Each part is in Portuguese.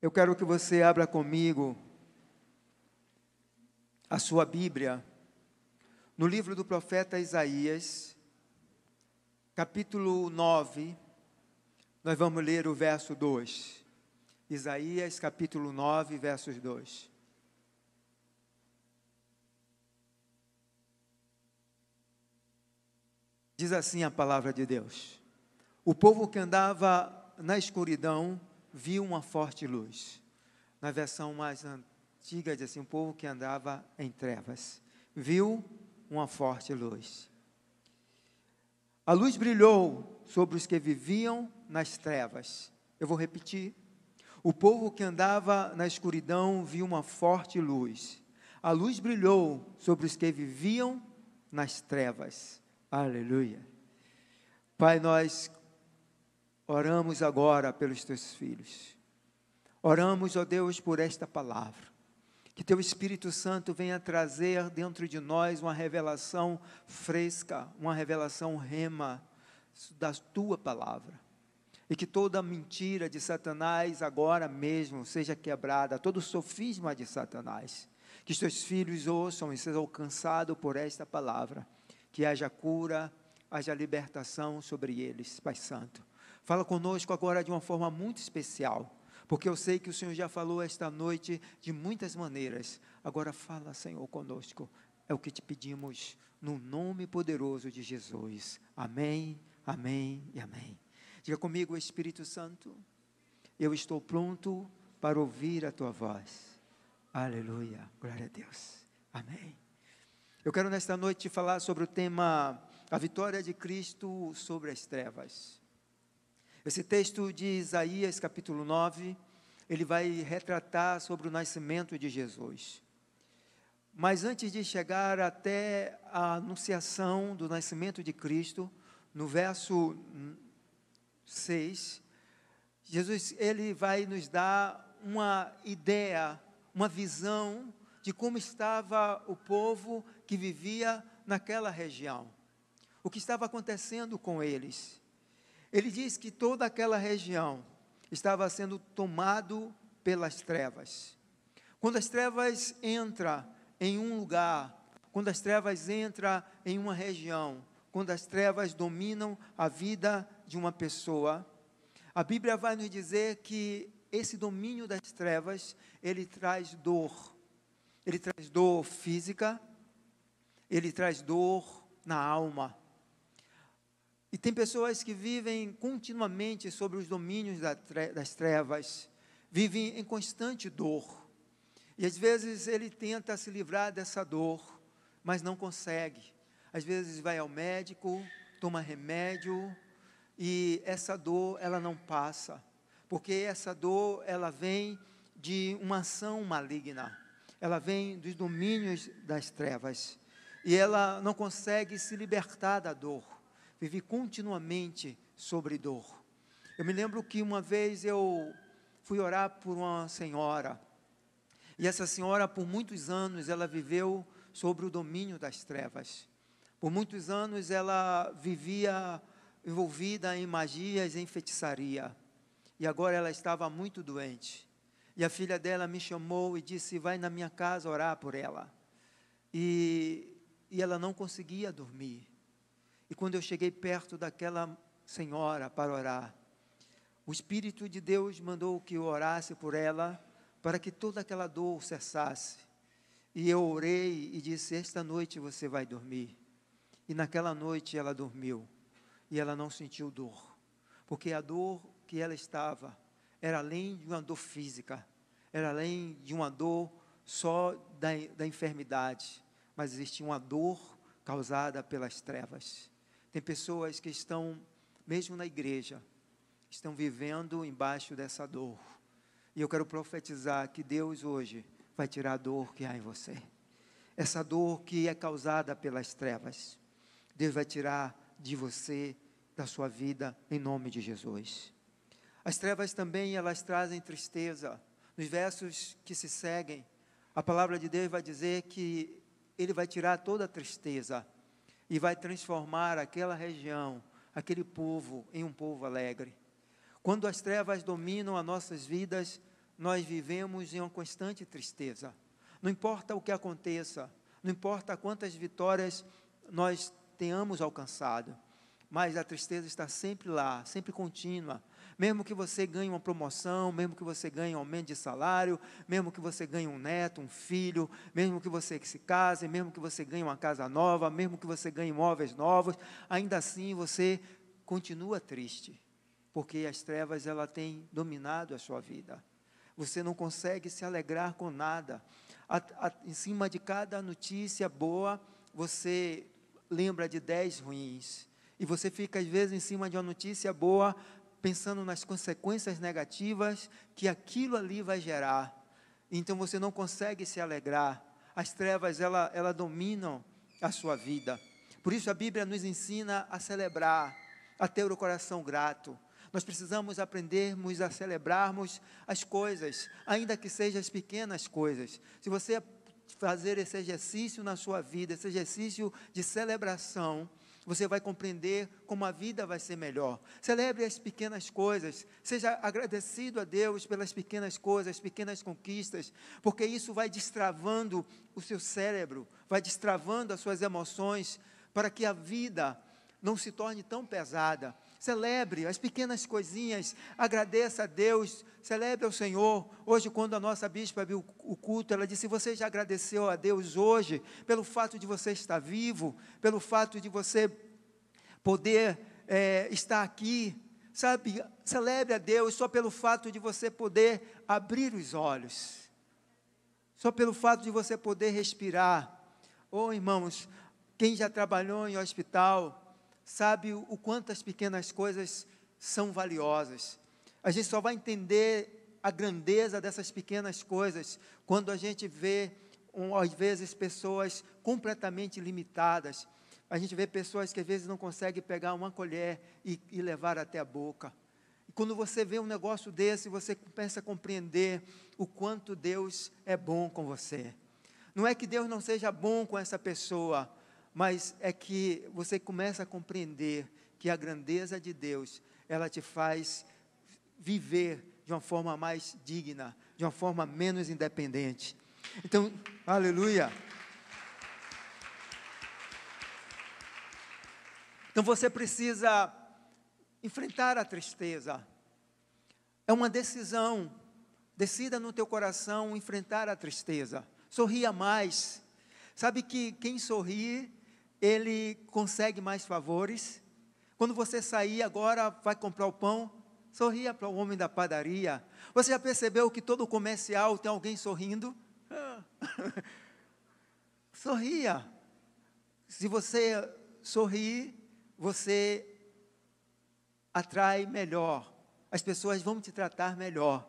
Eu quero que você abra comigo a sua Bíblia no livro do profeta Isaías, capítulo 9, nós vamos ler o verso 2. Isaías, capítulo 9, versos 2. Diz assim a palavra de Deus: o povo que andava na escuridão viu uma forte luz. Na versão mais antiga diz assim: o povo que andava em trevas viu uma forte luz. A luz brilhou sobre os que viviam nas trevas. Eu vou repetir. O povo que andava na escuridão viu uma forte luz. A luz brilhou sobre os que viviam nas trevas. Aleluia. Pai, nós oramos agora pelos teus filhos. Oramos, ó Deus, por esta palavra. Que teu Espírito Santo venha trazer dentro de nós uma revelação fresca, uma revelação rema da tua palavra. E que toda mentira de Satanás agora mesmo seja quebrada, todo sofisma de Satanás. Que os teus filhos ouçam e sejam alcançados por esta palavra. Que haja cura, haja libertação sobre eles, Pai Santo. Fala conosco agora de uma forma muito especial, porque eu sei que o Senhor já falou esta noite de muitas maneiras. Agora fala, Senhor, conosco. É o que te pedimos no nome poderoso de Jesus. Amém, amém e amém. Diga comigo, Espírito Santo, eu estou pronto para ouvir a tua voz. Aleluia, glória a Deus. Amém. Eu quero nesta noite falar sobre o tema, a vitória de Cristo sobre as trevas. Esse texto de Isaías, capítulo 9, ele vai retratar sobre o nascimento de Jesus. Mas antes de chegar até a anunciação do nascimento de Cristo, no verso 6, Jesus, ele vai nos dar uma ideia, uma visão de como estava o povo que vivia naquela região. O que estava acontecendo com eles. Ele diz que toda aquela região estava sendo tomado pelas trevas. Quando as trevas entram em um lugar, quando as trevas entram em uma região, quando as trevas dominam a vida de uma pessoa, a Bíblia vai nos dizer que esse domínio das trevas, ele traz dor. Ele traz dor física, ele traz dor na alma. E tem pessoas que vivem continuamente sobre os domínios das trevas, vivem em constante dor. E às vezes ele tenta se livrar dessa dor, mas não consegue. Às vezes vai ao médico, toma remédio, e essa dor ela não passa. Porque essa dor ela vem de uma ação maligna. Ela vem dos domínios das trevas, e ela não consegue se libertar da dor, vive continuamente sobre dor. Eu me lembro que uma vez eu fui orar por uma senhora, e essa senhora por muitos anos ela viveu sobre o domínio das trevas. Por muitos anos ela vivia envolvida em magias, em feitiçaria, e agora ela estava muito doente. E a filha dela me chamou e disse: vai na minha casa orar por ela. E ela não conseguia dormir. E quando eu cheguei perto daquela senhora para orar, o Espírito de Deus mandou que eu orasse por ela, para que toda aquela dor cessasse. E eu orei e disse: esta noite você vai dormir. E naquela noite ela dormiu. E ela não sentiu dor. Porque a dor que ela estava era além de uma dor física, era além de uma dor só da enfermidade, mas existia uma dor causada pelas trevas. Tem pessoas que estão, mesmo na igreja, estão vivendo embaixo dessa dor. E eu quero profetizar que Deus hoje vai tirar a dor que há em você. Essa dor que é causada pelas trevas, Deus vai tirar de você, da sua vida, em nome de Jesus. As trevas também, elas trazem tristeza. Nos versos que se seguem, a palavra de Deus vai dizer que Ele vai tirar toda a tristeza e vai transformar aquela região, aquele povo, em um povo alegre. Quando as trevas dominam as nossas vidas, nós vivemos em uma constante tristeza. Não importa o que aconteça, não importa quantas vitórias nós tenhamos alcançado, mas a tristeza está sempre lá, sempre contínua. Mesmo que você ganhe uma promoção, mesmo que você ganhe um aumento de salário, mesmo que você ganhe um neto, um filho, mesmo que você se case, mesmo que você ganhe uma casa nova, mesmo que você ganhe móveis novos, ainda assim você continua triste, porque as trevas ela têm dominado a sua vida. Você não consegue se alegrar com nada. Em cima de cada notícia boa, você lembra de 10 ruins. E você fica, às vezes, em cima de uma notícia boa, pensando nas consequências negativas que aquilo ali vai gerar. Então, você não consegue se alegrar. As trevas, ela dominam a sua vida. Por isso, a Bíblia nos ensina a celebrar, a ter o coração grato. Nós precisamos aprendermos a celebrarmos as coisas, ainda que sejam as pequenas coisas. Se você fazer esse exercício na sua vida, esse exercício de celebração, você vai compreender como a vida vai ser melhor. Celebre as pequenas coisas, seja agradecido a Deus pelas pequenas coisas, pequenas conquistas, porque isso vai destravando o seu cérebro, vai destravando as suas emoções, para que a vida não se torne tão pesada. Celebre as pequenas coisinhas, agradeça a Deus, celebre ao Senhor. Hoje, quando a nossa bispa abriu o culto, ela disse: você já agradeceu a Deus hoje, pelo fato de você estar vivo, pelo fato de você poder estar aqui, sabe? Celebre a Deus só pelo fato de você poder abrir os olhos, só pelo fato de você poder respirar. Oh, irmãos, quem já trabalhou em hospital, sabe o quanto as pequenas coisas são valiosas. A gente só vai entender a grandeza dessas pequenas coisas quando a gente vê, às vezes, pessoas completamente limitadas. A gente vê pessoas que às vezes não conseguem pegar uma colher e levar até a boca. E quando você vê um negócio desse, você começa a compreender o quanto Deus é bom com você. Não é que Deus não seja bom com essa pessoa, mas é que você começa a compreender que a grandeza de Deus, ela te faz viver de uma forma mais digna, de uma forma menos independente. Então, aleluia. Então você precisa enfrentar a tristeza. É uma decisão. Decida no teu coração enfrentar a tristeza. Sorria mais. Sabe que quem sorri, ele consegue mais favores. Quando você sair agora, vai comprar o pão, sorria para o homem da padaria. Você já percebeu que todo comercial tem alguém sorrindo? Sorria. Se você sorrir, você atrai melhor. As pessoas vão te tratar melhor.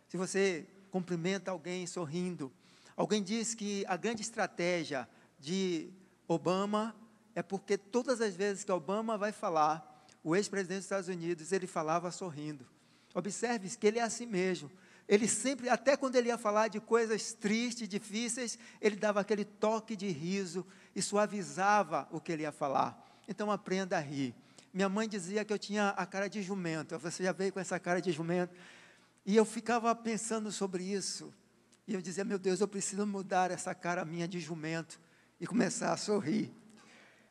Se você cumprimenta alguém sorrindo. Alguém diz que a grande estratégia de Obama é porque todas as vezes que Obama vai falar, o ex-presidente dos Estados Unidos, ele falava sorrindo. Observe que ele é assim mesmo. Ele sempre, até quando ele ia falar de coisas tristes, difíceis, ele dava aquele toque de riso e suavizava o que ele ia falar. Então aprenda a rir. Minha mãe dizia que eu tinha a cara de jumento. Você já veio com essa cara de jumento? E eu ficava pensando sobre isso. E eu dizia: meu Deus, eu preciso mudar essa cara minha de jumento e começar a sorrir.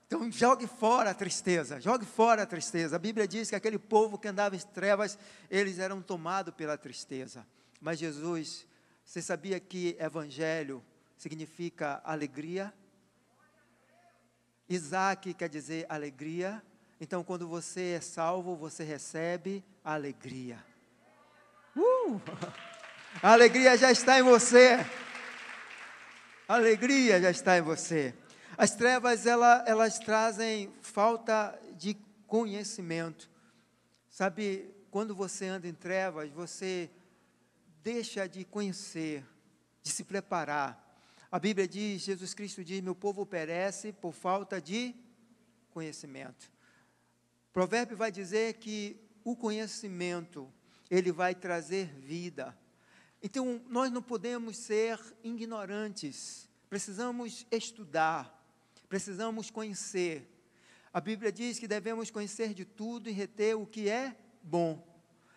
Então, jogue fora a tristeza, jogue fora a tristeza. A Bíblia diz que aquele povo que andava em trevas, eles eram tomados pela tristeza. Mas Jesus, você sabia que evangelho significa alegria? Isaac quer dizer alegria. Então, quando você é salvo, você recebe a alegria. A alegria já está em você. A alegria já está em você. As trevas, elas trazem falta de conhecimento. Sabe, quando você anda em trevas, você deixa de conhecer, de se preparar. A Bíblia diz, Jesus Cristo diz: meu povo perece por falta de conhecimento. O provérbio vai dizer que o conhecimento, ele vai trazer vida. Então, nós não podemos ser ignorantes, precisamos estudar, precisamos conhecer. A Bíblia diz que devemos conhecer de tudo e reter o que é bom.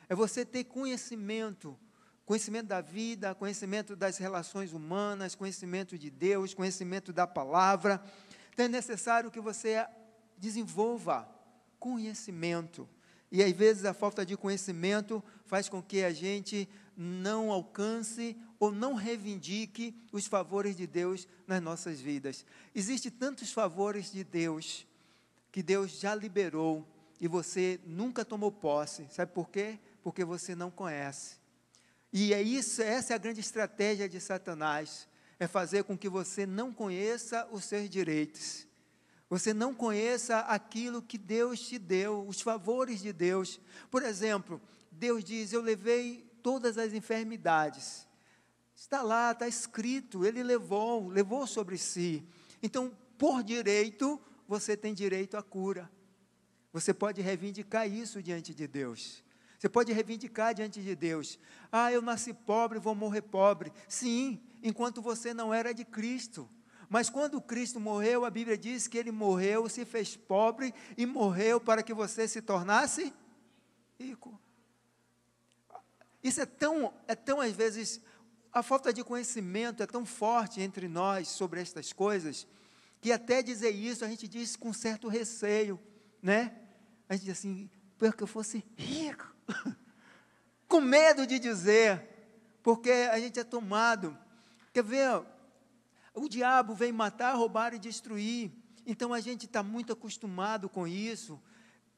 É você ter conhecimento conhecimento da vida, conhecimento das relações humanas, conhecimento de Deus, conhecimento da palavra. Então é necessário que você desenvolva conhecimento. E às vezes a falta de conhecimento faz com que a gente não alcance ou não reivindique os favores de Deus nas nossas vidas. Existem tantos favores de Deus que Deus já liberou e você nunca tomou posse. Sabe por quê? Porque você não conhece. E essa é a grande estratégia de Satanás, é fazer com que você não conheça os seus direitos. Você não conheça aquilo que Deus te deu, os favores de Deus. Por exemplo, Deus diz, eu levei todas as enfermidades. Está lá, está escrito, Ele levou sobre si. Então, por direito, você tem direito à cura. Você pode reivindicar isso diante de Deus. Você pode reivindicar diante de Deus. Eu nasci pobre, vou morrer pobre. Sim, enquanto você não era de Cristo. Mas quando Cristo morreu, a Bíblia diz que Ele morreu, se fez pobre e morreu para que você se tornasse rico. Isso é tão às vezes, a falta de conhecimento é tão forte entre nós sobre estas coisas, que até dizer isso a gente diz com certo receio, né? A gente diz assim, porque eu fosse rico, com medo de dizer, porque a gente é tomado. Quer ver? O diabo vem matar, roubar e destruir. Então a gente está muito acostumado com isso.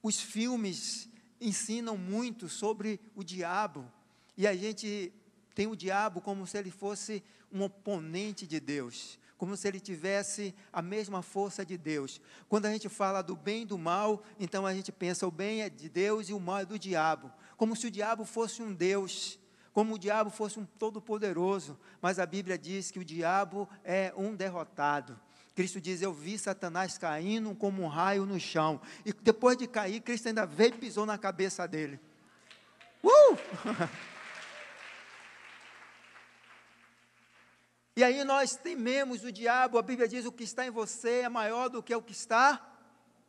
Os filmes ensinam muito sobre o diabo. E a gente tem o diabo como se ele fosse um oponente de Deus, como se ele tivesse a mesma força de Deus. Quando a gente fala do bem e do mal, então a gente pensa o bem é de Deus e o mal é do diabo, como se o diabo fosse um Deus, como o diabo fosse um todo-poderoso. Mas a Bíblia diz que o diabo é um derrotado. Cristo diz, eu vi Satanás caindo como um raio no chão, e depois de cair, Cristo ainda veio e pisou na cabeça dele. E aí nós tememos o diabo. A Bíblia diz, o que está em você é maior do que o que está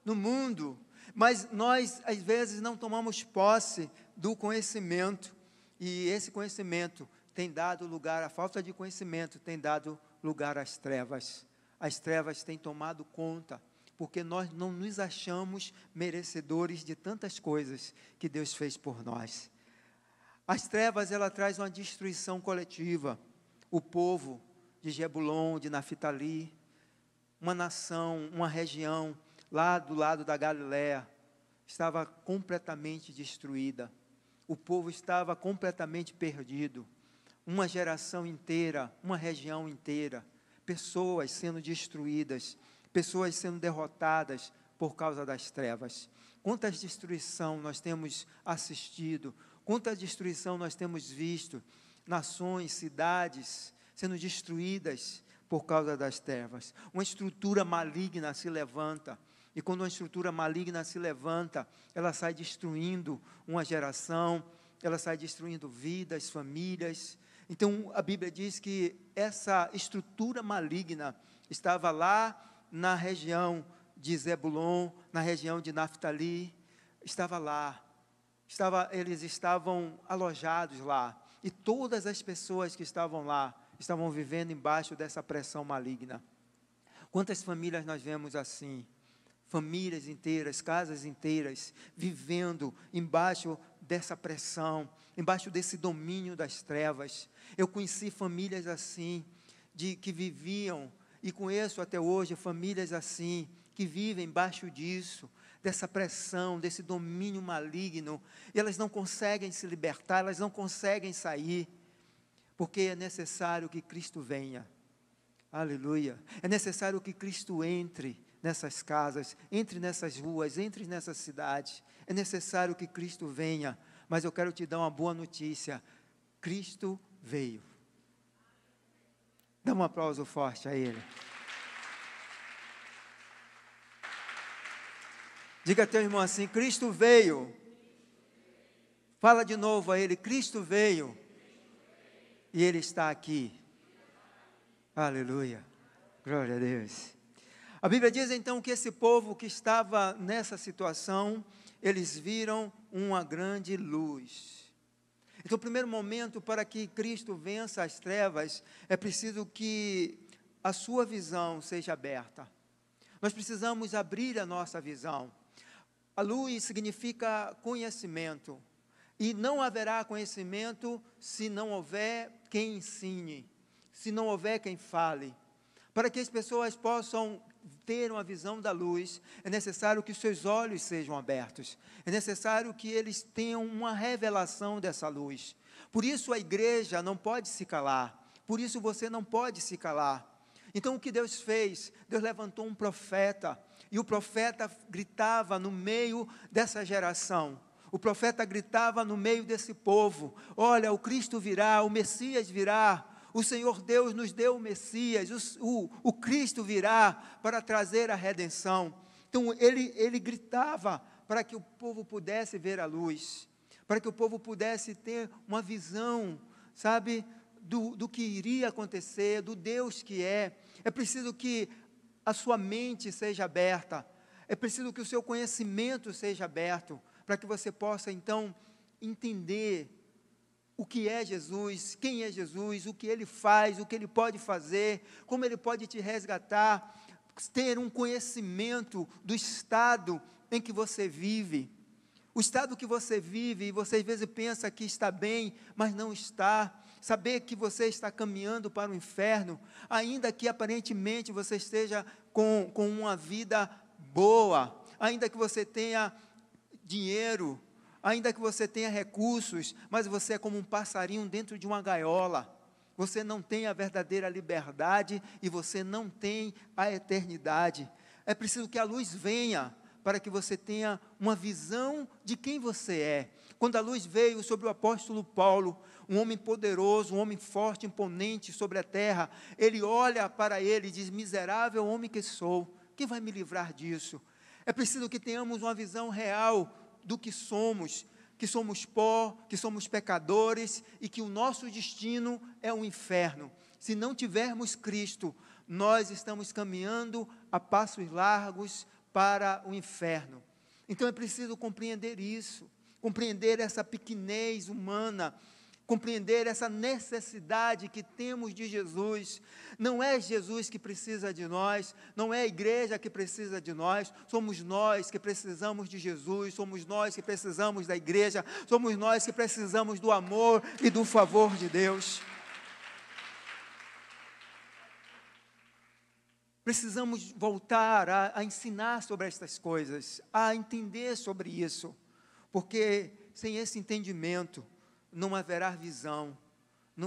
no mundo. Mas nós, às vezes, não tomamos posse do conhecimento. E esse conhecimento tem dado lugar, a falta de conhecimento tem dado lugar às trevas. As trevas têm tomado conta, porque nós não nos achamos merecedores de tantas coisas que Deus fez por nós. As trevas, ela traz uma destruição coletiva. O povo de Jebulon, de Naftali, uma nação, uma região lá do lado da Galileia, estava completamente destruída. O povo estava completamente perdido. Uma geração inteira, uma região inteira, pessoas sendo destruídas, pessoas sendo derrotadas por causa das trevas. Quanta destruição nós temos assistido, quanta destruição nós temos visto, nações, cidades sendo destruídas por causa das trevas. Uma estrutura maligna se levanta, e quando uma estrutura maligna se levanta, ela sai destruindo uma geração, ela sai destruindo vidas, famílias. Então a Bíblia diz que essa estrutura maligna estava lá na região de Zebulon, na região de Naftali, estava lá, eles estavam alojados lá, e todas as pessoas que estavam lá, estavam vivendo embaixo dessa pressão maligna. Quantas famílias nós vemos assim? Famílias inteiras, casas inteiras, vivendo embaixo dessa pressão, embaixo desse domínio das trevas. Eu conheci famílias assim, que viviam, e conheço até hoje famílias assim, que vivem embaixo disso, dessa pressão, desse domínio maligno, e elas não conseguem se libertar, elas não conseguem sair, porque é necessário que Cristo venha. Aleluia. É necessário que Cristo entre nessas casas, entre nessas ruas, entre nessas cidades. É necessário que Cristo venha. Mas eu quero te dar uma boa notícia. Cristo veio. Dá um aplauso forte a Ele. Diga a teu irmão assim, Cristo veio. Fala de novo a Ele, Cristo veio. E Ele está aqui. Aleluia. Glória a Deus. A Bíblia diz então que esse povo que estava nessa situação, eles viram uma grande luz. Então, o primeiro momento para que Cristo vença as trevas, é preciso que a sua visão seja aberta. Nós precisamos abrir a nossa visão. A luz significa conhecimento. E não haverá conhecimento se não houver quem ensine, se não houver quem fale. Para que as pessoas possam ter uma visão da luz, é necessário que os seus olhos sejam abertos. É necessário que eles tenham uma revelação dessa luz. Por isso a igreja não pode se calar. Por isso você não pode se calar. Então o que Deus fez? Deus levantou um profeta. E o profeta gritava no meio dessa geração. O profeta gritava no meio desse povo: olha, o Cristo virá, o Messias virá. O Senhor Deus nos deu o Messias, o Cristo virá para trazer a redenção. Então ele gritava para que o povo pudesse ver a luz, para que o povo pudesse ter uma visão, sabe, do que iria acontecer, do Deus que é. É preciso que a sua mente seja aberta, é preciso que o seu conhecimento seja aberto, para que você possa então entender o que é Jesus, quem é Jesus, o que Ele faz, o que Ele pode fazer, como Ele pode te resgatar, ter um conhecimento do estado em que você vive. O estado que você vive, e você às vezes pensa que está bem, mas não está. Saber que você está caminhando para o inferno, ainda que aparentemente você esteja com uma vida boa, ainda que você tenha dinheiro, ainda que você tenha recursos, mas você é como um passarinho dentro de uma gaiola. Você não tem a verdadeira liberdade e você não tem a eternidade. É preciso que a luz venha para que você tenha uma visão de quem você é. Quando a luz veio sobre o apóstolo Paulo, um homem poderoso, um homem forte, imponente sobre a terra, ele olha para ele e diz: miserável homem que sou, quem vai me livrar disso? É preciso que tenhamos uma visão real do que somos pó, que somos pecadores e que o nosso destino é o inferno. Se não tivermos Cristo, nós estamos caminhando a passos largos para o inferno. Então é preciso compreender isso, compreender essa pequenez humana, compreender essa necessidade que temos de Jesus. Não é Jesus que precisa de nós, não é a igreja que precisa de nós, somos nós que precisamos de Jesus, somos nós que precisamos da igreja, somos nós que precisamos do amor e do favor de Deus. Precisamos voltar a ensinar sobre estas coisas, a entender sobre isso, porque sem esse entendimento, não haverá visão,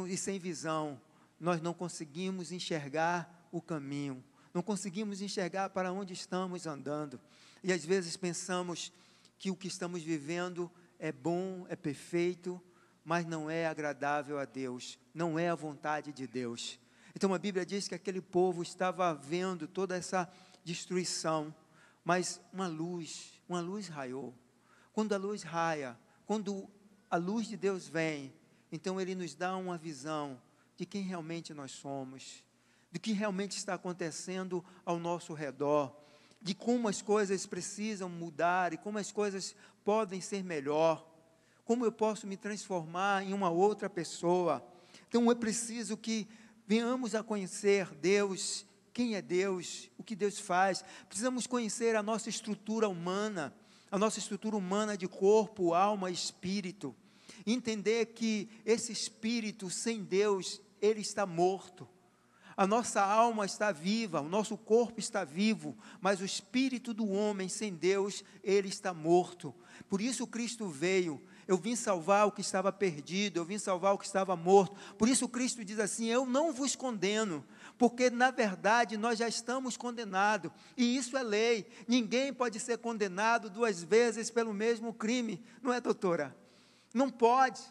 e sem visão, nós não conseguimos enxergar o caminho, não conseguimos enxergar para onde estamos andando, e às vezes pensamos que o que estamos vivendo é bom, é perfeito, mas não é agradável a Deus, não é a vontade de Deus. Então a Bíblia diz que aquele povo estava vendo toda essa destruição, mas uma luz raiou. Quando a luz raia, quando a luz de Deus vem, então Ele nos dá uma visão de quem realmente nós somos, de que realmente está acontecendo ao nosso redor, de como as coisas precisam mudar e como as coisas podem ser melhor, como eu posso me transformar em uma outra pessoa. Então é preciso que venhamos a conhecer Deus, quem é Deus, o que Deus faz. Precisamos conhecer a nossa estrutura humana de corpo, alma e espírito. Entender que esse espírito sem Deus, ele está morto. A nossa alma está viva, o nosso corpo está vivo, mas o espírito do homem sem Deus, ele está morto. Por isso Cristo veio. Eu vim salvar o que estava perdido, eu vim salvar o que estava morto. Por isso Cristo diz assim: eu não vos condeno, porque na verdade nós já estamos condenados, e isso é lei. Ninguém pode ser condenado 2 vezes pelo mesmo crime, não é, doutora? Não pode.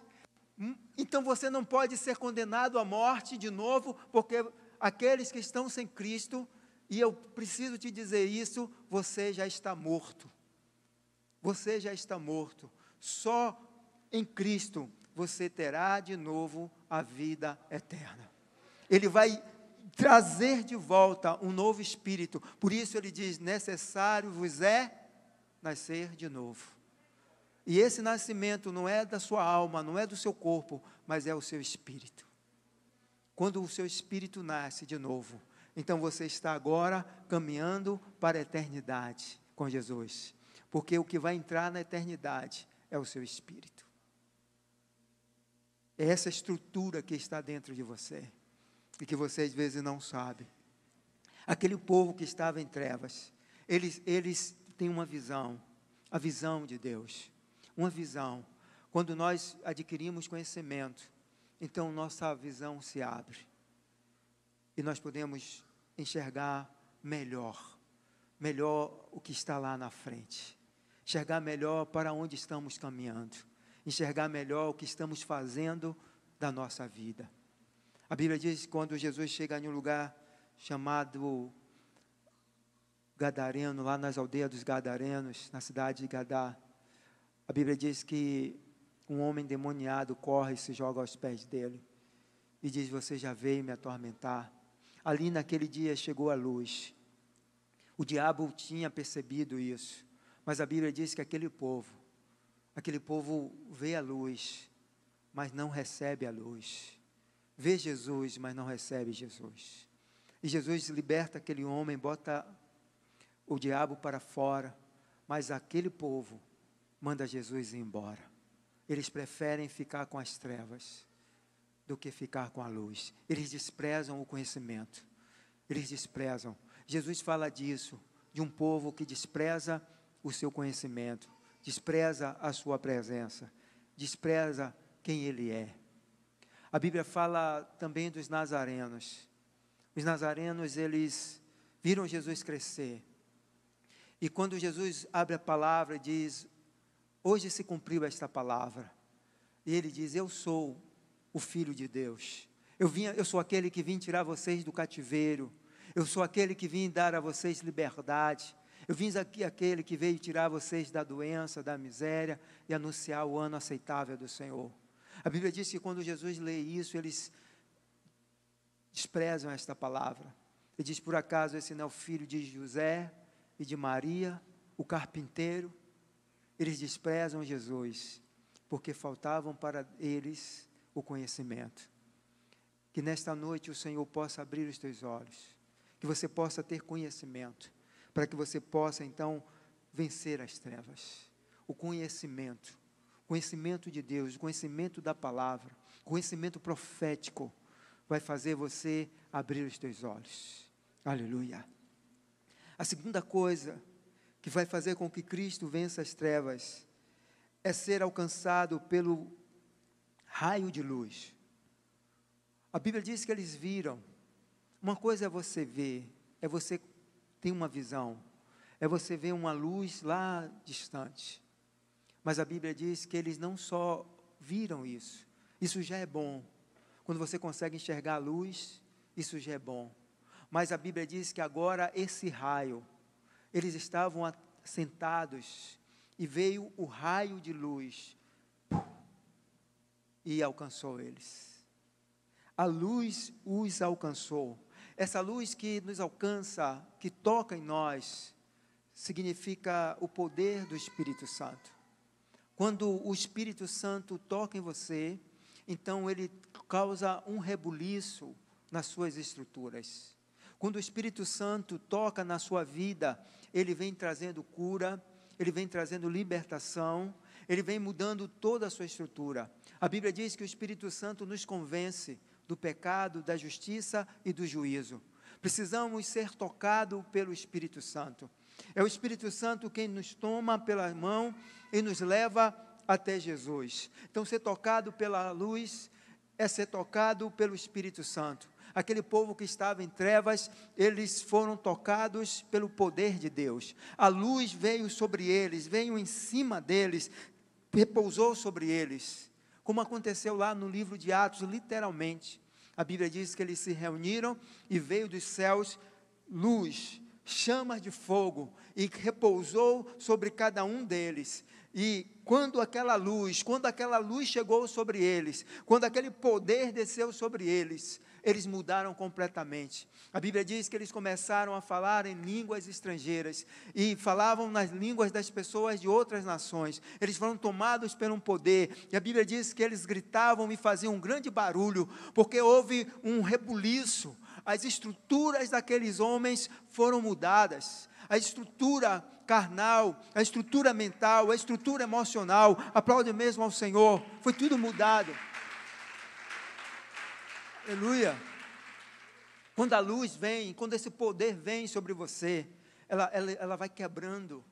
Então você não pode ser condenado à morte de novo, porque aqueles que estão sem Cristo, e eu preciso te dizer isso, você já está morto. Você já está morto. Só em Cristo você terá de novo a vida eterna. Ele vai trazer de volta um novo espírito. Por isso ele diz: necessário vos é nascer de novo. E esse nascimento não é da sua alma, não é do seu corpo, mas é o seu espírito. Quando o seu espírito nasce de novo, então você está agora caminhando para a eternidade com Jesus. Porque o que vai entrar na eternidade é o seu espírito. É essa estrutura que está dentro de você e que você às vezes não sabe. Aquele povo que estava em trevas, eles têm uma visão, a visão de Deus. Uma visão. Quando nós adquirimos conhecimento, então nossa visão se abre. E nós podemos enxergar melhor o que está lá na frente. Enxergar melhor para onde estamos caminhando. Enxergar melhor o que estamos fazendo da nossa vida. A Bíblia diz que quando Jesus chega em um lugar chamado Gadareno, lá nas aldeias dos Gadarenos, na cidade de Gadá, a Bíblia diz que um homem endemoniado corre e se joga aos pés dele e diz: você já veio me atormentar. Ali naquele dia chegou a luz. O diabo tinha percebido isso, mas a Bíblia diz que aquele povo vê a luz, mas não recebe a luz. Vê Jesus, mas não recebe Jesus. E Jesus liberta aquele homem, bota o diabo para fora, mas aquele povo manda Jesus ir embora. Eles preferem ficar com as trevas do que ficar com a luz. Eles desprezam o conhecimento. Eles desprezam. Jesus fala disso, de um povo que despreza o seu conhecimento, despreza a sua presença, despreza quem Ele é. A Bíblia fala também dos nazarenos. Os nazarenos, eles viram Jesus crescer. E quando Jesus abre a palavra e diz: hoje se cumpriu esta palavra. E ele diz: eu sou o Filho de Deus. Eu sou aquele que vim tirar vocês do cativeiro. Eu sou aquele que vim dar a vocês liberdade. Eu vim aqui aquele que veio tirar vocês da doença, da miséria e anunciar o ano aceitável do Senhor. A Bíblia diz que quando Jesus lê isso, eles desprezam esta palavra. Ele diz: por acaso esse não é o filho de José e de Maria, o carpinteiro? Eles desprezam Jesus, porque faltavam para eles o conhecimento. Que nesta noite o Senhor possa abrir os teus olhos, que você possa ter conhecimento, para que você possa então vencer as trevas. O conhecimento de Deus, o conhecimento da palavra, o conhecimento profético, vai fazer você abrir os teus olhos. Aleluia. A segunda coisa que vai fazer com que Cristo vença as trevas é ser alcançado pelo raio de luz. A Bíblia diz que eles viram. Uma coisa é você ver, é você ter uma visão, é você ver uma luz lá distante. Mas a Bíblia diz que eles não só viram isso, isso já é bom. Quando você consegue enxergar a luz, isso já é bom. Mas a Bíblia diz que agora esse raio, eles estavam sentados e veio o raio de luz e alcançou eles. A luz os alcançou. Essa luz que nos alcança, que toca em nós, significa o poder do Espírito Santo. Quando o Espírito Santo toca em você, então ele causa um rebuliço nas suas estruturas. Quando o Espírito Santo toca na sua vida, ele vem trazendo cura, ele vem trazendo libertação, ele vem mudando toda a sua estrutura. A Bíblia diz que o Espírito Santo nos convence do pecado, da justiça e do juízo. Precisamos ser tocados pelo Espírito Santo. É o Espírito Santo quem nos toma pela mão e nos leva até Jesus. Então, ser tocado pela luz é ser tocado pelo Espírito Santo. Aquele povo que estava em trevas, eles foram tocados pelo poder de Deus. A luz veio sobre eles, veio em cima deles, repousou sobre eles. Como aconteceu lá no livro de Atos, literalmente. A Bíblia diz que eles se reuniram e veio dos céus luz, chamas de fogo, e repousou sobre cada um deles. E quando aquela luz chegou sobre eles, quando aquele poder desceu sobre eles, eles mudaram completamente. A Bíblia diz que eles começaram a falar em línguas estrangeiras, e falavam nas línguas das pessoas de outras nações. Eles foram tomados por um poder, e a Bíblia diz que eles gritavam e faziam um grande barulho, porque houve um rebuliço. As estruturas daqueles homens foram mudadas, a estrutura carnal, a estrutura mental, a estrutura emocional, aplaude mesmo ao Senhor, foi tudo mudado. Aleluia. Quando a luz vem, quando esse poder vem sobre você, ela vai quebrando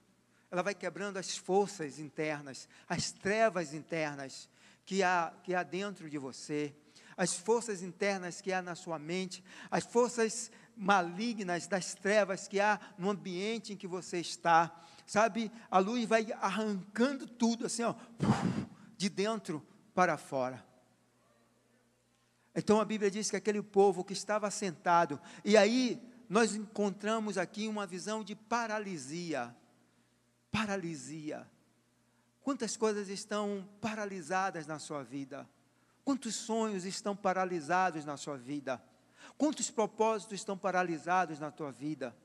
as forças internas, as trevas internas que há dentro de você, as forças internas que há na sua mente, as forças malignas das trevas que há no ambiente em que você está, sabe? A luz vai arrancando tudo assim, ó, de dentro para fora. Então a Bíblia diz que aquele povo que estava sentado, e aí nós encontramos aqui uma visão de paralisia. Paralisia. Quantas coisas estão paralisadas na sua vida? Quantos sonhos estão paralisados na sua vida? Quantos propósitos estão paralisados na tua vida?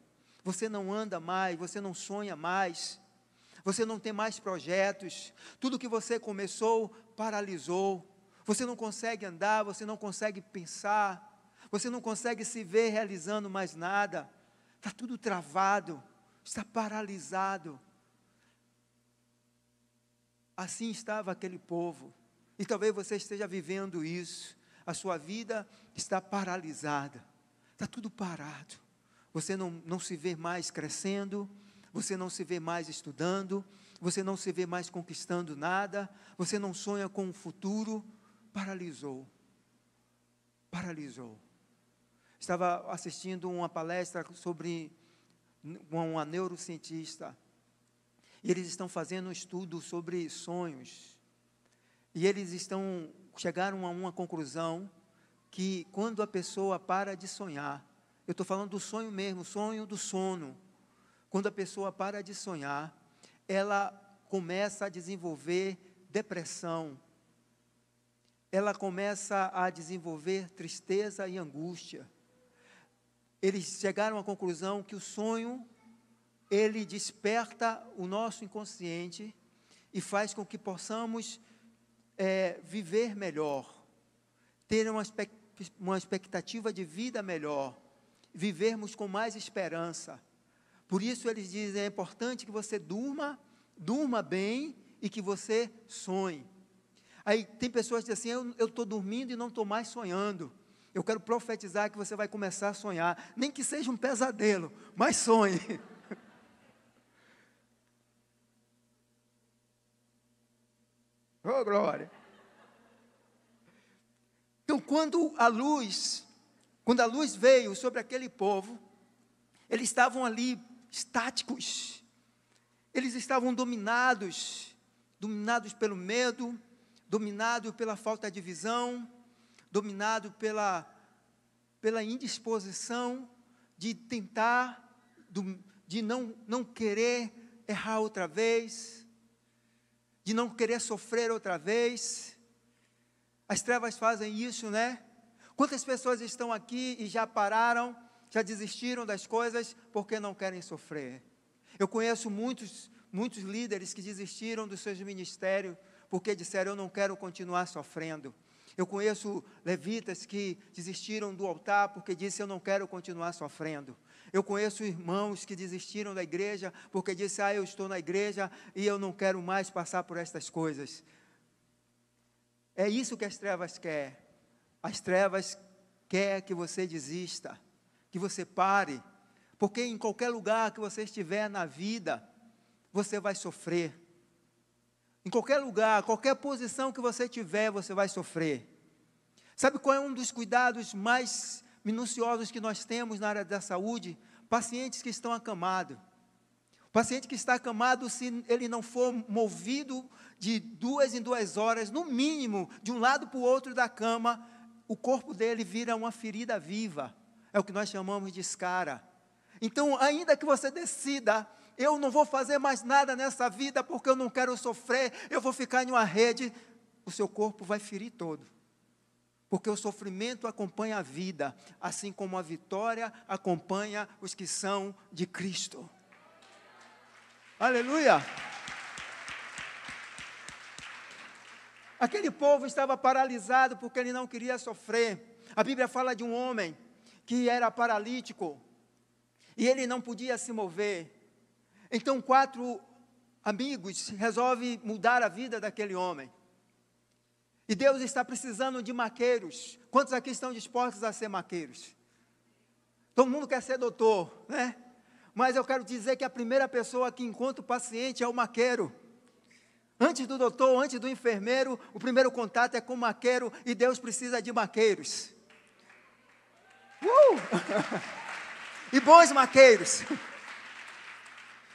Você não anda mais, você não sonha mais, você não tem mais projetos, tudo que você começou paralisou, você não consegue andar, você não consegue pensar, você não consegue se ver realizando mais nada, está tudo travado, está paralisado. Assim estava aquele povo, e talvez você esteja vivendo isso, a sua vida está paralisada, está tudo parado, você não se vê mais crescendo, você não se vê mais estudando, você não se vê mais conquistando nada, você não sonha com o futuro, paralisou. Estava assistindo uma palestra sobre uma neurocientista, e eles estão fazendo um estudo sobre sonhos, e eles chegaram a uma conclusão, que quando a pessoa para de sonhar, eu estou falando do sonho mesmo, sonho do sono, quando a pessoa para de sonhar, ela começa a desenvolver depressão, ela começa a desenvolver tristeza e angústia. Eles chegaram à conclusão que o sonho, ele desperta o nosso inconsciente e faz com que possamos viver melhor, ter uma expectativa de vida melhor, vivermos com mais esperança. Por isso eles dizem, é importante que você durma bem e que você sonhe. Aí tem pessoas que dizem assim, eu estou dormindo e não estou mais sonhando. Eu quero profetizar que você vai começar a sonhar, nem que seja um pesadelo, mas sonhe. Oh, glória! Então, quando a luz veio sobre aquele povo, eles estavam ali estáticos, eles estavam dominados pelo medo, dominados pela falta de visão, dominados pela indisposição de tentar, de não querer errar outra vez, de não querer sofrer outra vez. As trevas fazem isso, né? Quantas pessoas estão aqui e já pararam, já desistiram das coisas porque não querem sofrer? Eu conheço muitos líderes que desistiram dos seus ministérios porque disseram, eu não quero continuar sofrendo. Eu conheço levitas que desistiram do altar porque disseram, eu não quero continuar sofrendo. Eu conheço irmãos que desistiram da igreja porque disseram, eu estou na igreja e eu não quero mais passar por estas coisas. É isso que as trevas querem. As trevas querem que você desista, que você pare, porque em qualquer lugar que você estiver na vida, você vai sofrer. Em qualquer lugar, qualquer posição que você tiver, você vai sofrer. Sabe qual é um dos cuidados mais minuciosos que nós temos na área da saúde? Pacientes que estão acamados. O paciente que está acamado, se ele não for movido de 2 em 2 horas, no mínimo, de um lado para o outro da cama, o corpo dele vira uma ferida viva. É o que nós chamamos de escara. Então, ainda que você decida eu não vou fazer mais nada nessa vida porque eu não quero sofrer, eu vou ficar em uma rede, o seu corpo vai ferir todo. Porque o sofrimento acompanha a vida, assim como a vitória acompanha os que são de Cristo. Aleluia! Aquele povo estava paralisado porque ele não queria sofrer. A Bíblia fala de um homem que era paralítico e ele não podia se mover. Então 4 amigos resolvem mudar a vida daquele homem. E Deus está precisando de maqueiros. Quantos aqui estão dispostos a ser maqueiros? Todo mundo quer ser doutor, né? Mas eu quero dizer que a primeira pessoa que encontra o paciente é o maqueiro. Antes do doutor, antes do enfermeiro, o primeiro contato é com o maqueiro, e Deus precisa de maqueiros. E bons maqueiros.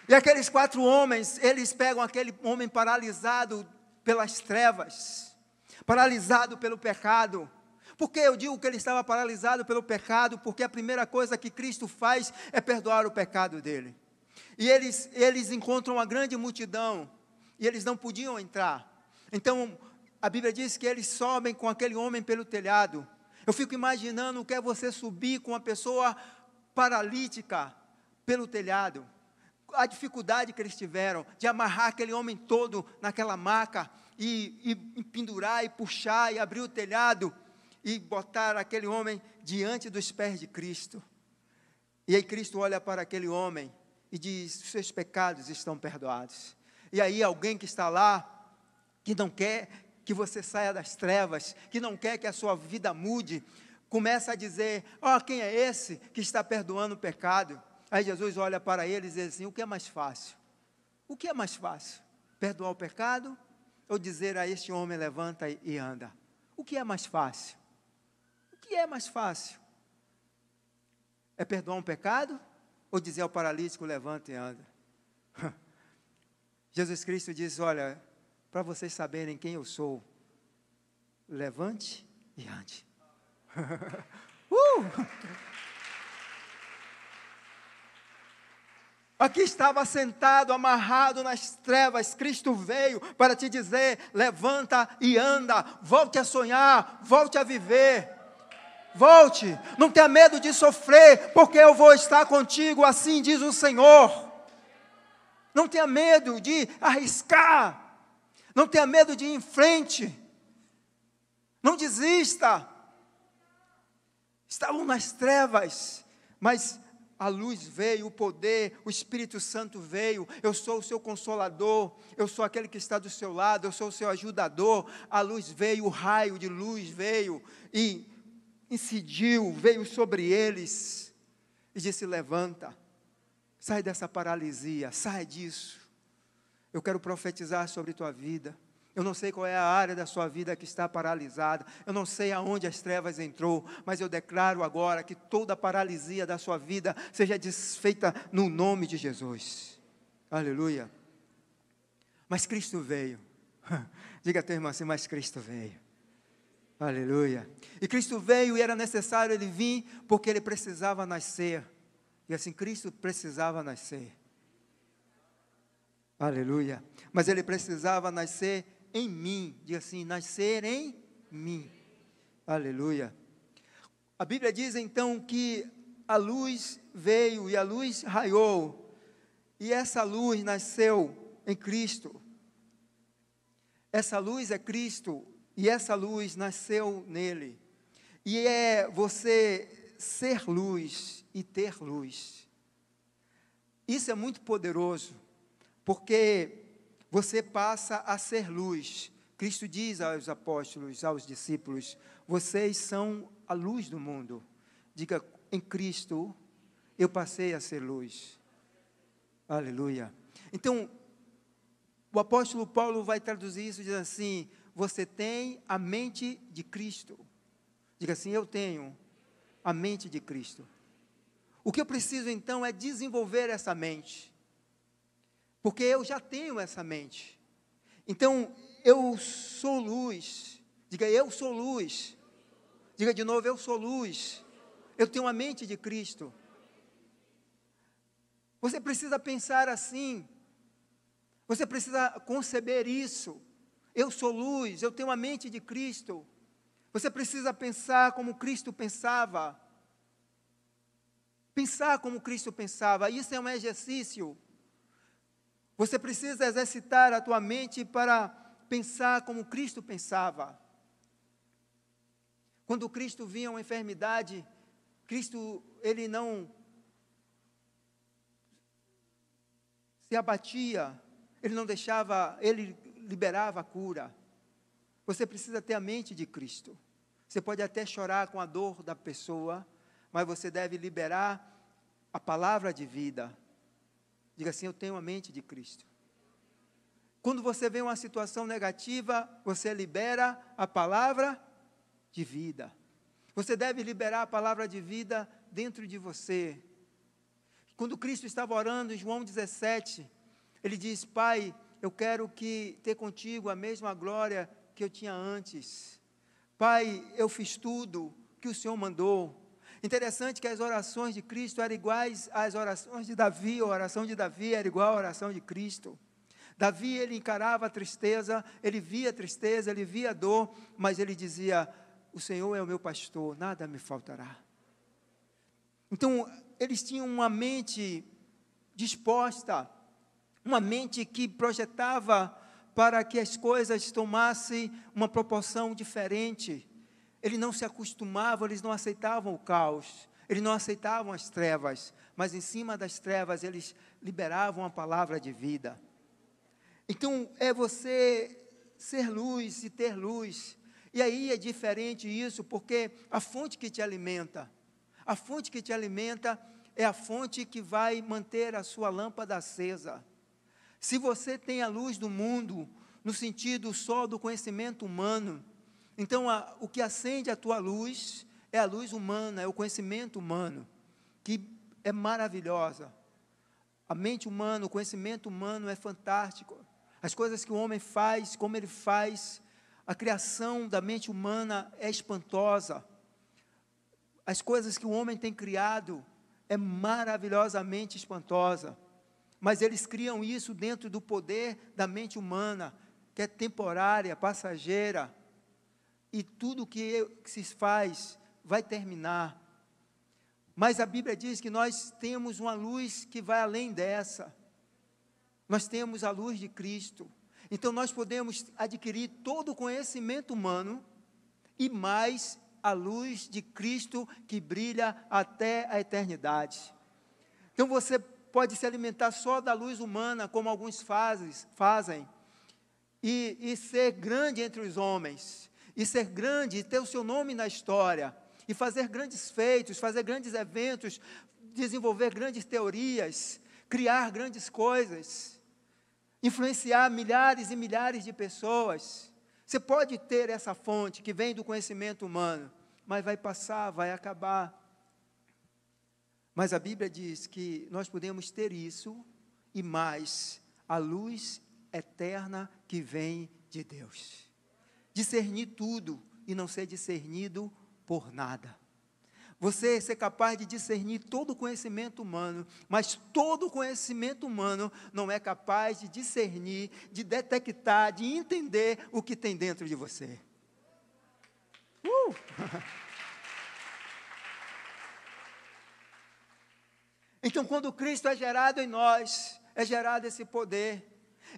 E aqueles 4 homens, eles pegam aquele homem paralisado pelas trevas, paralisado pelo pecado. Por que eu digo que ele estava paralisado pelo pecado? Porque a primeira coisa que Cristo faz é perdoar o pecado dele. E eles encontram uma grande multidão, e eles não podiam entrar. Então, a Bíblia diz que eles sobem com aquele homem pelo telhado. Eu fico imaginando o que é você subir com uma pessoa paralítica pelo telhado. A dificuldade que eles tiveram de amarrar aquele homem todo naquela maca, e pendurar, e puxar, e abrir o telhado, e botar aquele homem diante dos pés de Cristo. E aí Cristo olha para aquele homem e diz: seus pecados estão perdoados. E aí alguém que está lá, que não quer que você saia das trevas, que não quer que a sua vida mude, começa a dizer: quem é esse que está perdoando o pecado? Aí Jesus olha para eles e diz assim: o que é mais fácil? O que é mais fácil? Perdoar o pecado ou dizer a este homem: levanta e anda? O que é mais fácil? O que é mais fácil? É perdoar um pecado ou dizer ao paralítico: levanta e anda? Jesus Cristo diz: olha, para vocês saberem quem eu sou, levante e ande. Aqui estava sentado, amarrado nas trevas. Cristo veio para te dizer: levanta e anda, volte a sonhar, volte a viver, volte, não tenha medo de sofrer, porque eu vou estar contigo, assim diz o Senhor. Não tenha medo de arriscar, não tenha medo de ir em frente, não desista. Estavam nas trevas, mas a luz veio, o poder, o Espírito Santo veio. Eu sou o seu consolador, eu sou aquele que está do seu lado, eu sou o seu ajudador. A luz veio, o raio de luz veio e incidiu, veio sobre eles e disse: levanta, sai dessa paralisia, sai disso. Eu quero profetizar sobre tua vida. Eu não sei qual é a área da sua vida que está paralisada, eu não sei aonde as trevas entrou, mas eu declaro agora que toda a paralisia da sua vida seja desfeita no nome de Jesus. Aleluia. Mas Cristo veio. Diga a teu irmão assim: mas Cristo veio. Aleluia. E Cristo veio e era necessário ele vir, porque ele precisava nascer. E assim, Cristo precisava nascer. Aleluia. Mas ele precisava nascer em mim. Diga assim: nascer em mim. Aleluia. A Bíblia diz então que a luz veio e a luz raiou. E essa luz nasceu em Cristo. Essa luz é Cristo. E essa luz nasceu nele. E é você ser luz e ter luz. Isso é muito poderoso, porque você passa a ser luz. Cristo diz aos apóstolos, aos discípulos: vocês são a luz do mundo. Diga: em Cristo eu passei a ser luz. Aleluia. Então, o apóstolo Paulo vai traduzir isso dizendo assim: você tem a mente de Cristo. Diga assim: eu tenho a mente de Cristo. O que eu preciso então é desenvolver essa mente, porque eu já tenho essa mente. Então, eu sou luz. Diga: eu sou luz. Diga de novo: eu sou luz. Eu tenho a mente de Cristo. Você precisa pensar assim. Você precisa conceber isso. Eu sou luz, eu tenho a mente de Cristo. Você precisa pensar como Cristo pensava. Pensar como Cristo pensava. Isso é um exercício. Você precisa exercitar a tua mente para pensar como Cristo pensava. Quando Cristo via uma enfermidade, Cristo, ele não se abatia, ele não deixava, ele liberava a cura. Você precisa ter a mente de Cristo. Você pode até chorar com a dor da pessoa, mas você deve liberar a palavra de vida. Diga assim: eu tenho a mente de Cristo. Quando você vê uma situação negativa, você libera a palavra de vida. Você deve liberar a palavra de vida dentro de você. Quando Cristo estava orando em João 17, ele diz: Pai, eu quero ter contigo a mesma glória que eu tinha antes. Pai, eu fiz tudo que o Senhor mandou. Interessante que as orações de Cristo eram iguais às orações de Davi. A oração de Davi era igual à oração de Cristo. Davi, ele encarava a tristeza, ele via a tristeza, ele via a dor, mas ele dizia: o Senhor é o meu pastor, nada me faltará. Então, eles tinham uma mente disposta, uma mente que projetava para que as coisas tomassem uma proporção diferente. Eles não se acostumavam, eles não aceitavam o caos, eles não aceitavam as trevas, mas em cima das trevas eles liberavam a palavra de vida. Então, é você ser luz e ter luz. E aí é diferente isso, porque a fonte que te alimenta, é a fonte que vai manter a sua lâmpada acesa. Se você tem a luz do mundo, no sentido só do conhecimento humano, então o que acende a tua luz é a luz humana, é o conhecimento humano, que é maravilhosa. A mente humana, o conhecimento humano é fantástico. As coisas que o homem faz, como ele faz, a criação da mente humana é espantosa. As coisas que o homem tem criado é maravilhosamente espantosa. Mas eles criam isso dentro do poder da mente humana, que é temporária, passageira. E tudo que se faz vai terminar. Mas a Bíblia diz que nós temos uma luz que vai além dessa. Nós temos a luz de Cristo. Então nós podemos adquirir todo o conhecimento humano e mais a luz de Cristo que brilha até a eternidade. Então você pode se alimentar só da luz humana, como alguns fazem, e ser grande entre os homens, e ser grande, e ter o seu nome na história, e fazer grandes feitos, fazer grandes eventos, desenvolver grandes teorias, criar grandes coisas, influenciar milhares e milhares de pessoas. Você pode ter essa fonte que vem do conhecimento humano, mas vai passar, vai acabar. Mas a Bíblia diz que nós podemos ter isso e mais, a luz eterna que vem de Deus. Discernir tudo e não ser discernido por nada. Você ser capaz de discernir todo o conhecimento humano, mas todo o conhecimento humano não é capaz de discernir, de detectar, de entender o que tem dentro de você. Então, quando Cristo é gerado em nós, é gerado esse poder.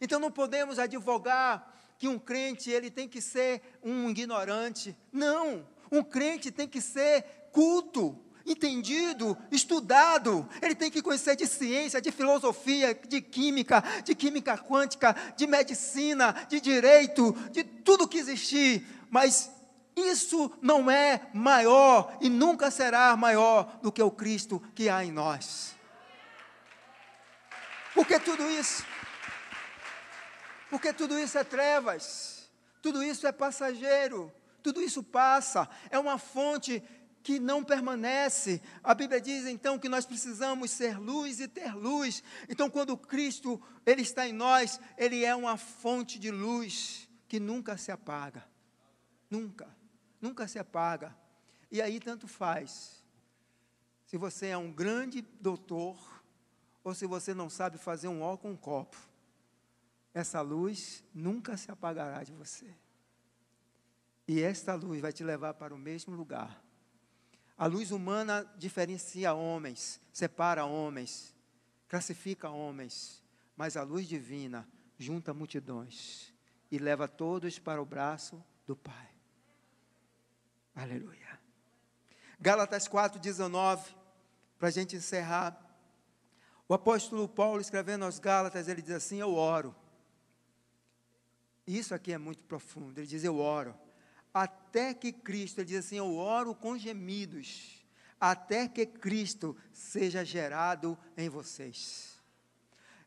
Então, não podemos advogar que um crente ele tem que ser um ignorante. Não, um crente tem que ser culto, entendido, estudado. Ele tem que conhecer de ciência, de filosofia, de química quântica, de medicina, de direito, de tudo que existir. Mas isso não é maior e nunca será maior do que o Cristo que há em nós. Porque tudo isso é trevas, tudo isso é passageiro, tudo isso passa, é uma fonte que não permanece. A Bíblia diz então que nós precisamos ser luz e ter luz. Então quando Cristo ele está em nós, ele é uma fonte de luz que nunca se apaga, nunca se apaga. E aí tanto faz se você é um grande doutor ou se você não sabe fazer um ó com um copo, essa luz nunca se apagará de você. E esta luz vai te levar para o mesmo lugar. A luz humana diferencia homens, separa homens, classifica homens, mas a luz divina junta multidões e leva todos para o braço do Pai. Aleluia. Gálatas 4:19, para a gente encerrar. O apóstolo Paulo, escrevendo aos Gálatas, ele diz assim: eu oro. Isso aqui é muito profundo. Ele diz: eu oro. Até que Cristo, ele diz assim: eu oro com gemidos, até que Cristo seja gerado em vocês.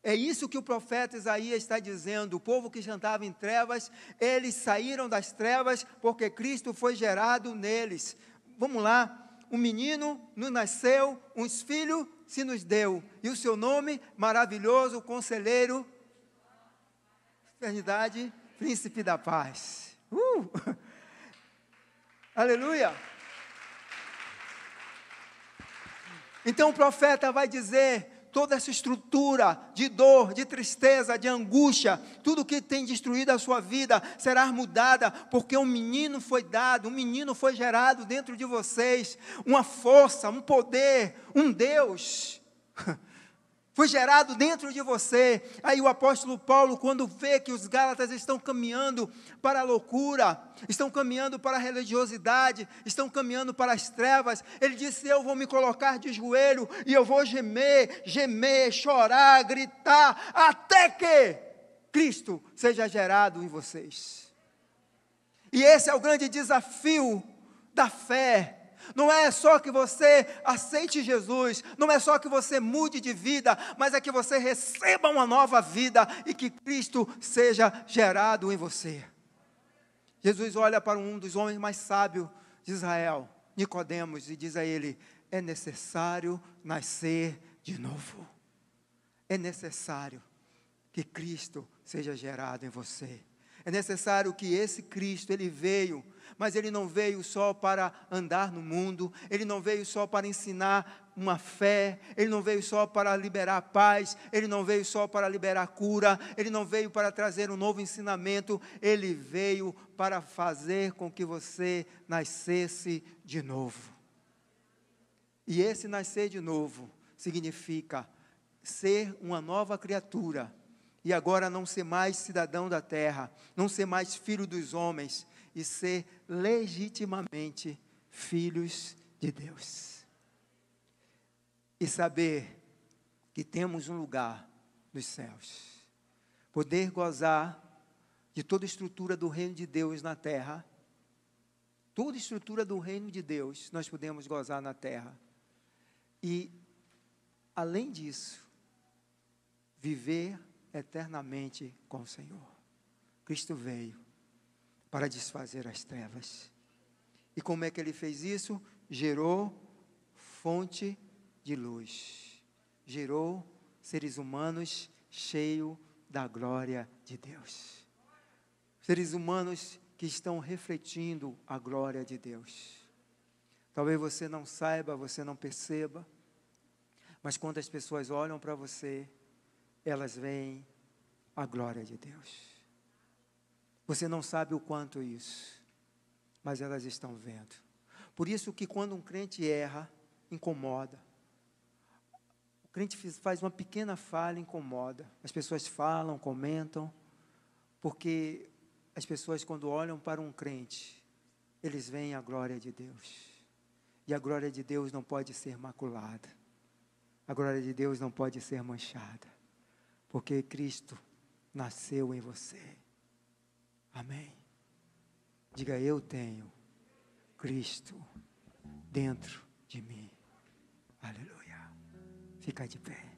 É isso que o profeta Isaías está dizendo. O povo que andava em trevas, eles saíram das trevas porque Cristo foi gerado neles. Vamos lá. Um menino nos nasceu, uns filhos se nos deu, e o seu nome, maravilhoso, conselheiro, eternidade, príncipe da paz. Aleluia! Então o profeta vai dizer: toda essa estrutura de dor, de tristeza, de angústia, tudo que tem destruído a sua vida, será mudada, porque um menino foi dado, um menino foi gerado dentro de vocês, uma força, um poder, um Deus, foi gerado dentro de você. Aí o apóstolo Paulo, quando vê que os Gálatas estão caminhando para a loucura, estão caminhando para a religiosidade, estão caminhando para as trevas, ele disse: eu vou me colocar de joelho e eu vou gemer, chorar, gritar, até que Cristo seja gerado em vocês. E esse é o grande desafio da fé. Não é só que você aceite Jesus, não é só que você mude de vida, mas é que você receba uma nova vida e que Cristo seja gerado em você. Jesus olha para um dos homens mais sábios de Israel, Nicodemos, e diz a ele: é necessário nascer de novo. É necessário que Cristo seja gerado em você. É necessário que esse Cristo, ele veio, mas ele não veio só para andar no mundo, ele não veio só para ensinar uma fé, ele não veio só para liberar paz, ele não veio só para liberar cura, ele não veio para trazer um novo ensinamento, ele veio para fazer com que você nascesse de novo. E esse nascer de novo significa ser uma nova criatura, e agora não ser mais cidadão da terra, não ser mais filho dos homens, e ser legitimamente filhos de Deus. E saber que temos um lugar nos céus. Poder gozar de toda estrutura do reino de Deus na terra. Toda estrutura do reino de Deus nós podemos gozar na terra. E, além disso, viver eternamente com o Senhor. Cristo veio para desfazer as trevas. E como é que ele fez isso? Gerou fonte de luz. Gerou seres humanos cheios da glória de Deus. Seres humanos que estão refletindo a glória de Deus. Talvez você não saiba, você não perceba, mas quando as pessoas olham para você, elas veem a glória de Deus. Você não sabe o quanto isso, mas elas estão vendo. Por isso que quando um crente erra, incomoda. O crente faz uma pequena falha, incomoda. As pessoas falam, comentam, porque as pessoas, quando olham para um crente, eles veem a glória de Deus. E a glória de Deus não pode ser maculada. A glória de Deus não pode ser manchada. Porque Cristo nasceu em você. Amém. Diga: eu tenho Cristo dentro de mim. Aleluia. Fica de pé.